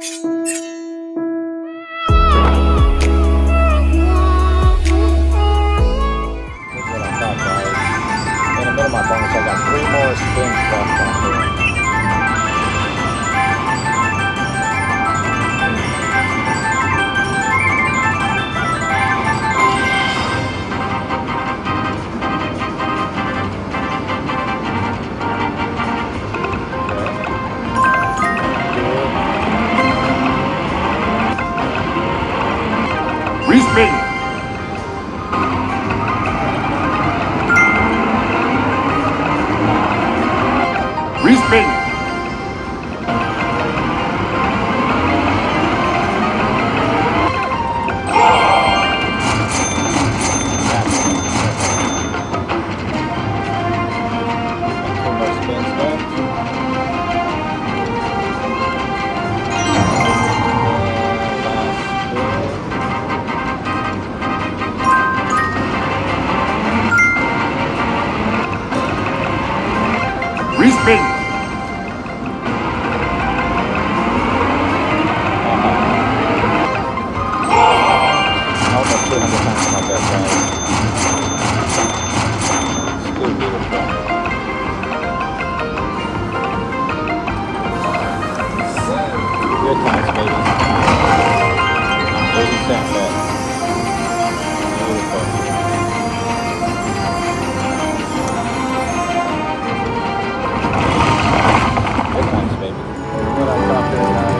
My bonus, I got 3 more spins left on here. Okay. Respin. Respin. Respin. Almost 200 times my bet, guys. Still beautiful. Good times, baby. 80-cent bet. Beautiful. Good times, baby. What I got there, guys.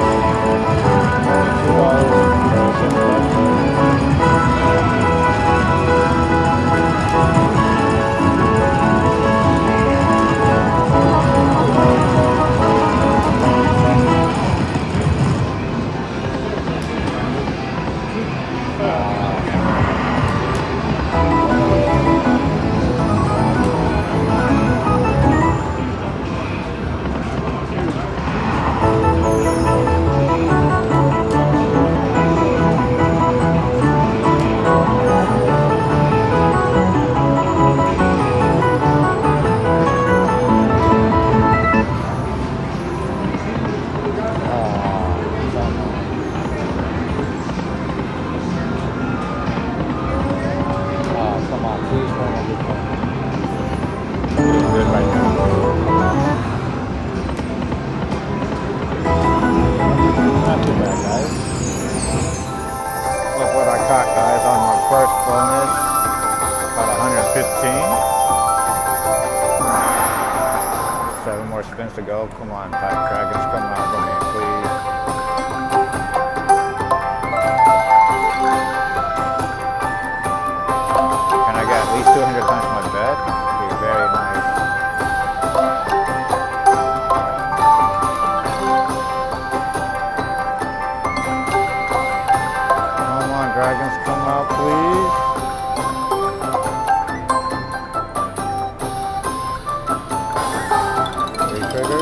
Guys, on my first bonus, about 115. 7 more spins to go. Come on, Pack Dragons, come out for me, please. Can I get at least 200 times my bet? That'd be very nice. Come on, Dragons, come out, please. Trigger.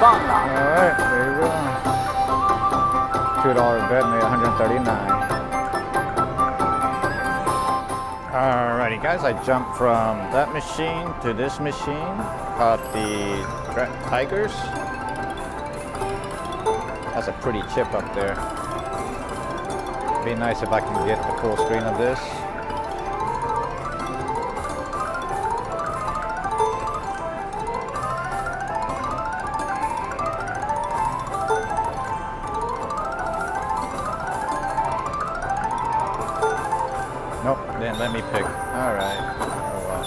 Alright, there you go. $2 bet made 139. Alrighty guys, I jumped from that machine to this machine. Caught the Tigers. That's a pretty chip up there. Be nice if I can get the full screen of this. Nope, didn't let me pick. Alright. Oh well.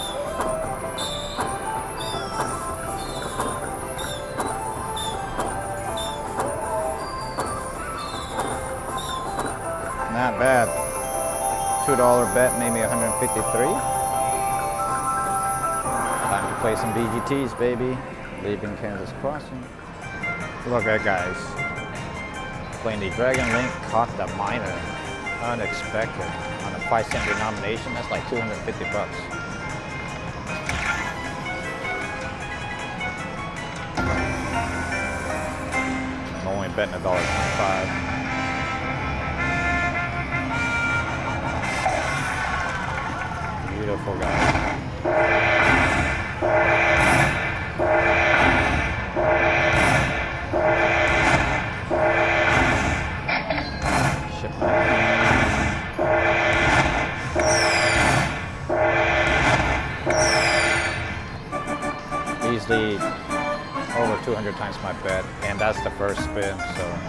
Not bad. $2 bet made me 153. Time to play some VGTs, baby. Leaving Kansas Crossing. Look at guys. Playing the Dragon Link, caught the minor. Unexpected. On a 5-cent denomination, that's like 250 bucks. I'm only betting $1.25. Beautiful, guys. Easily over 200 times my bet, and that's the first spin, so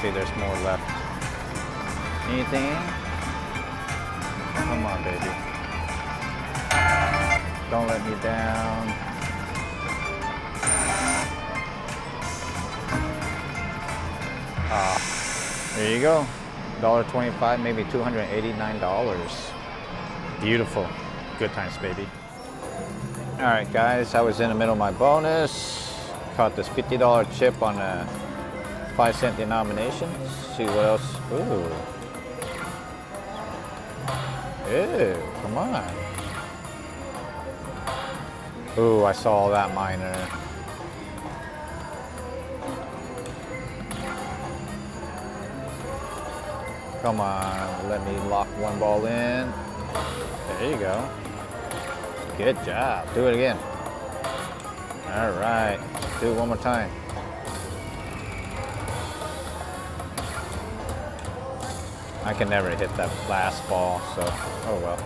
see there's more left. Anything? Come on, baby. Don't let me down. There you go. $1.25, maybe $289. Beautiful. Good times, baby. All right, guys, I was in the middle of my bonus. Caught this $50 chip on a 5-cent denomination. See what else. Ooh. Ew, come on. Ooh, I saw that miner. Come on, let me lock one ball in. There you go. Good job. Do it again. All right, do it one more time. I can never hit that last ball, so oh well.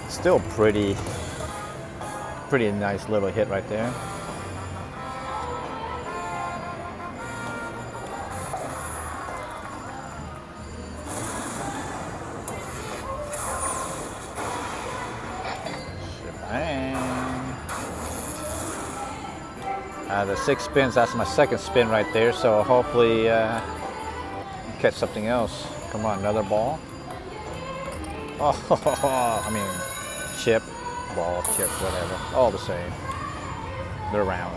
Still pretty nice little hit right there. The 6 spins, that's my second spin right there, so hopefully catch something else. Come on, another ball. Oh, I mean, chip, ball, chip, whatever, all the same. They're round.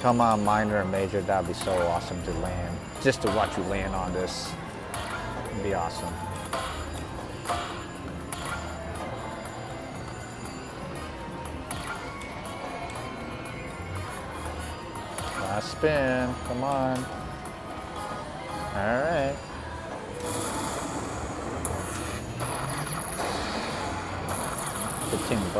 Come on, minor and major, that'd be so awesome to land. Just to watch you land on this, it'd be awesome. Last spin, come on. All right. $15.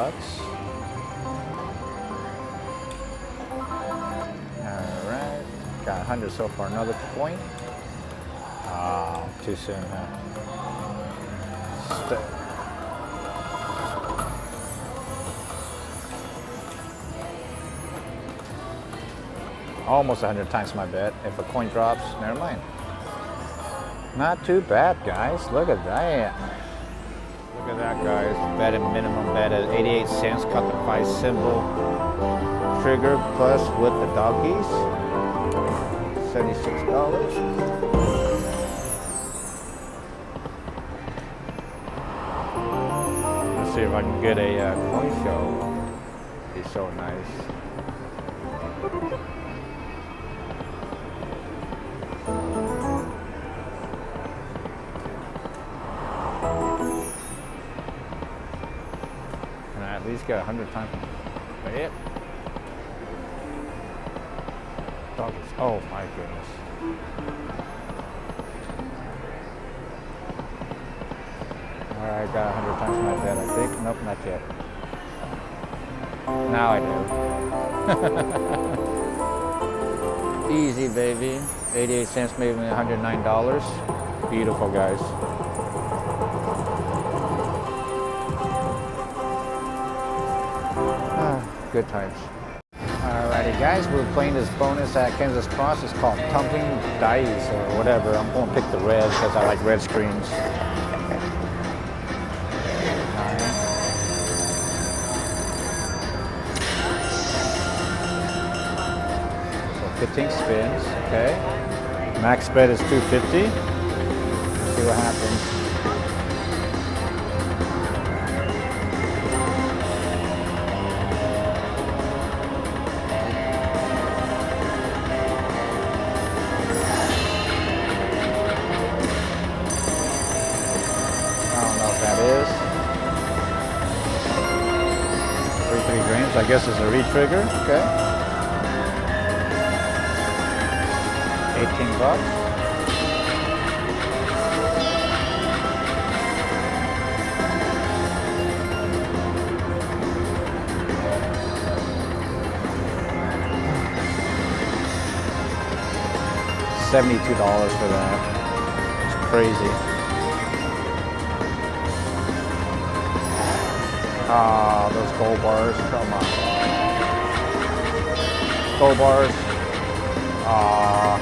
All right. Got 100 so far. Another point. Ah, too soon, huh? Almost 100 times my bet. If a coin drops, never mind. Not too bad, guys. Look at that. Look at that, guys. Bet a minimum bet at 88 cents. Cut the 5 symbol trigger plus with the doggies. $76. Let's see if I can get a coin show. It'd be so nice. At least get 100 times. It. Doggies. Oh my goodness. Alright, got 100 times my bet, I think. Nope, not yet. Now I do. Easy, baby. 88 cents, maybe $109. Beautiful, guys. Good times. Alrighty, guys, we're playing this bonus at Kansas Cross. It's called Tumping Dice or whatever. I'm going to pick the red because I like red screens. So 15 spins, okay. Max bet is 250. Let's see what happens. I guess it's a re-trigger, okay. $18. $72 for that. It's crazy. Ah, those gold bars, come on. Gold bars. Ah.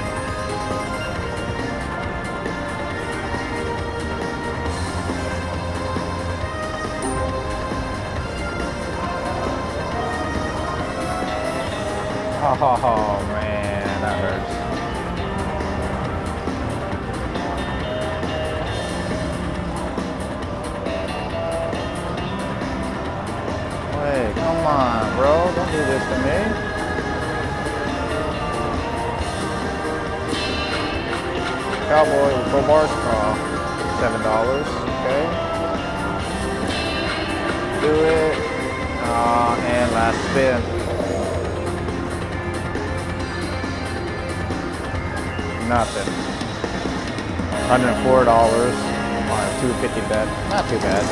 Oh man, that hurts. Hey, come on, bro. Don't do this to me. Cowboy with gold bars. Oh, $7. Okay. Do it. And last spin. Nothing. $104 on a 250 bet. Not too bad.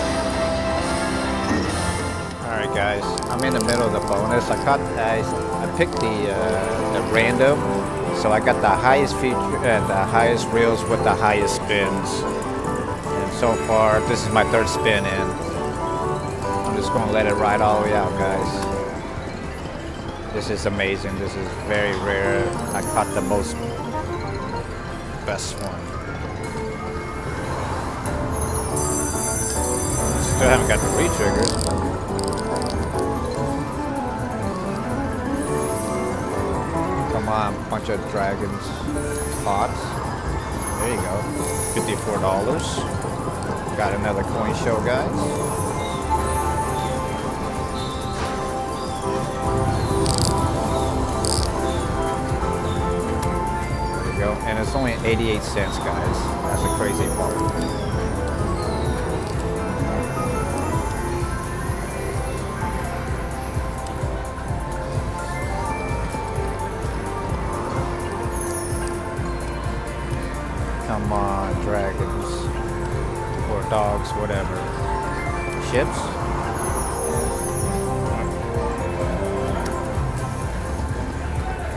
Alright guys, I'm in the middle of the bonus. I picked the random, so I got the highest feature and the highest reels with the highest spins. And so far, this is my third spin in. I'm just gonna let it ride all the way out, guys. This is amazing. This is very rare. I caught the best one. Still haven't got the re-triggers. Come on, bunch of dragons. Pots. There you go. $54. Got another coin show, guys. And it's only 88 cents, guys. That's a crazy part. Come on, dragons. Or dogs, whatever. Ships?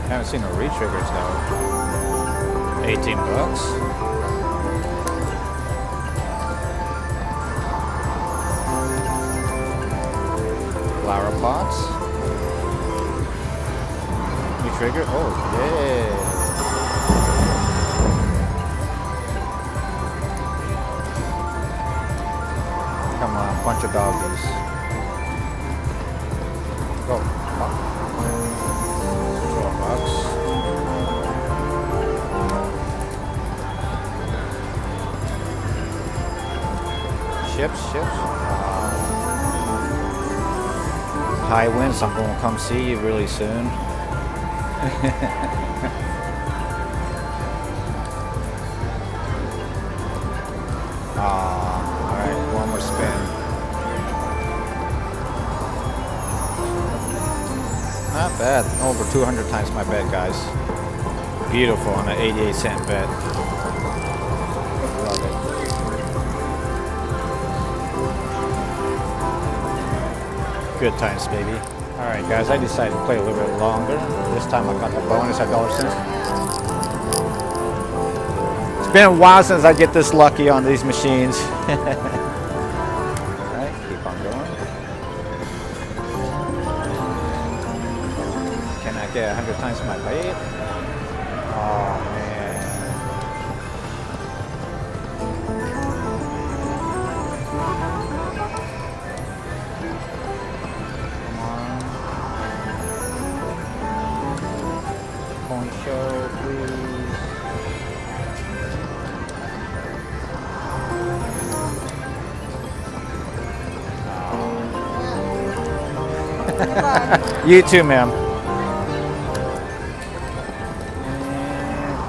Haven't seen no re-triggers though. 18 bucks. Flower pots. New trigger. Oh yeah. Come on, bunch of doggies. Oh, 12 bucks. Ships. High winds, I'm going to come see you really soon. Alright, one more spin. Not bad. Over 200 times my bet, guys. Beautiful on an 88-cent bet. Love it. Good times, baby. Alright guys, I decided to play a little bit longer. This time I got the bonus at $1.00. It's been a while since I get this lucky on these machines. Alright, keep on going. Can I get 100 times my bait? Oh man. Show, please. You too, ma'am.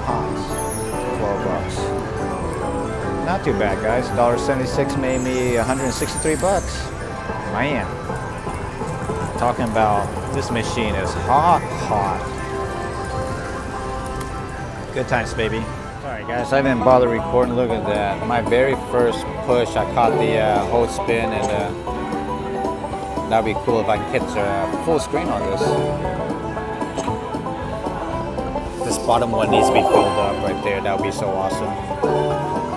Pots. 12 bucks. Not too bad, guys. $1.76 made me 163 bucks. Man. Talking about this machine is hot. Good times, baby. Alright guys, I didn't bother recording. Look at that. My very first push, I caught the whole spin, and that'd be cool if I could hit full screen on this. This bottom one needs to be filled up right there. That would be so awesome.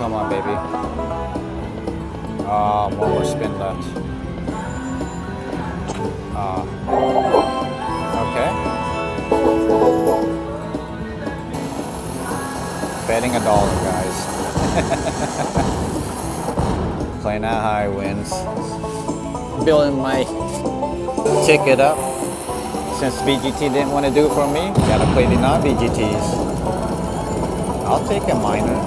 Come on, baby. One more spin left. Okay. Betting $1, guys. Playing that high wins. Building my ticket up. Since VGT didn't want to do it for me, gotta play the non-VGTs. I'll take a minor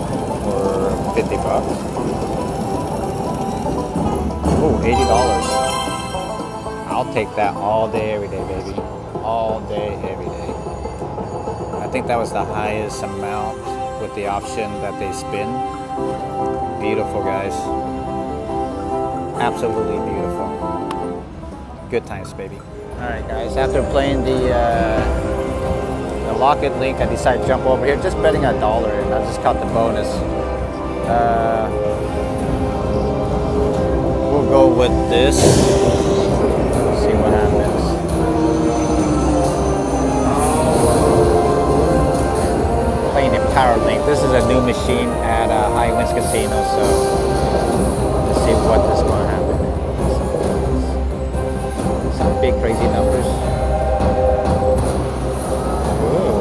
for $50. Oh, $80. I'll take that all day, every day, baby. All day, every day. I think that was the highest amount with the option that they spin. Beautiful, guys. Absolutely beautiful. Good times, baby. All right, guys. After playing the locket link, I decided to jump over here, just betting $1, and I just caught the bonus. We'll go with this. See what happens. Playing in Power Link. This is a new machine at High Winds Casino, so let's see what is going to happen. Some big crazy numbers. Ooh.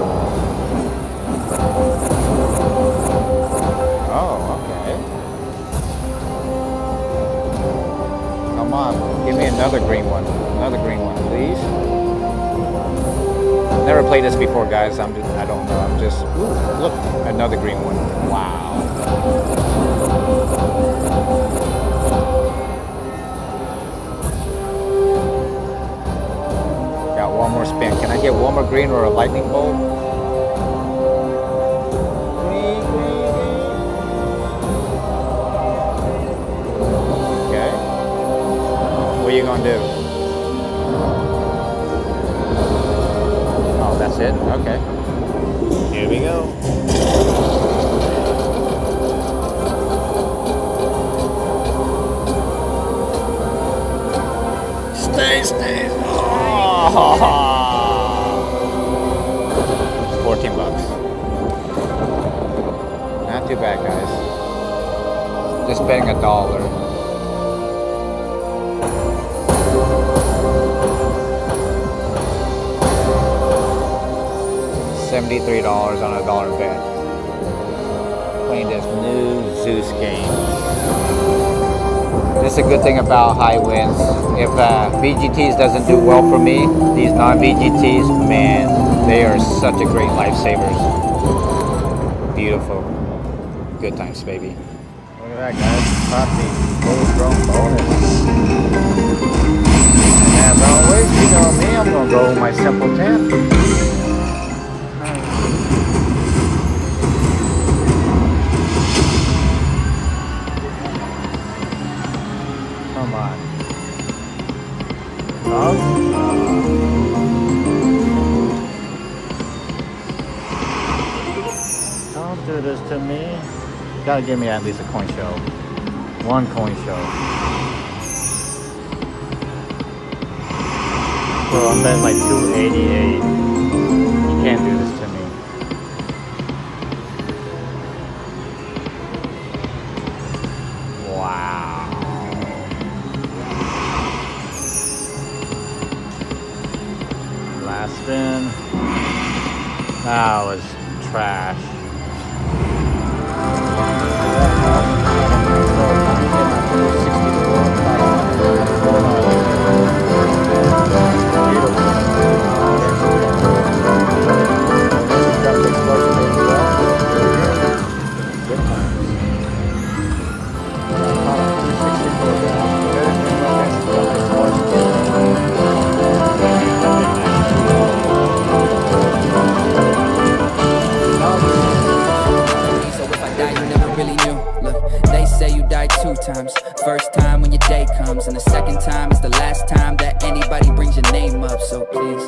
Oh, okay. Come on, give me another green one. Another green one, please. Never played this before, guys. I don't know. I'm just, ooh, look, another green one. Wow. Got one more spin. Can I get one more green or a lightning bolt? Green, green, green. Okay. What are you gonna do? Oh, that's it? Okay. Here we go. Stay. Oh. $14. Not too bad, guys. Just betting $1. $73 on $1 bet. Playing this new Zeus game. This is a good thing about High Winds. If VGTs doesn't do well for me, these non-VGTs, man, they are such a great lifesavers. Beautiful. Good times, baby. Look at that, guys. Caught the full-grown bonus. And as always, you know me, I'm going to go with my simple 10. Come on. Don't do this to me. Gotta give me at least a coin show. One coin show. Well, I'm betting like 288. You can't do this to me. Wow. Last spin. That was trash. Times. First time when your day comes, and the second time is the last time that anybody brings your name up. So please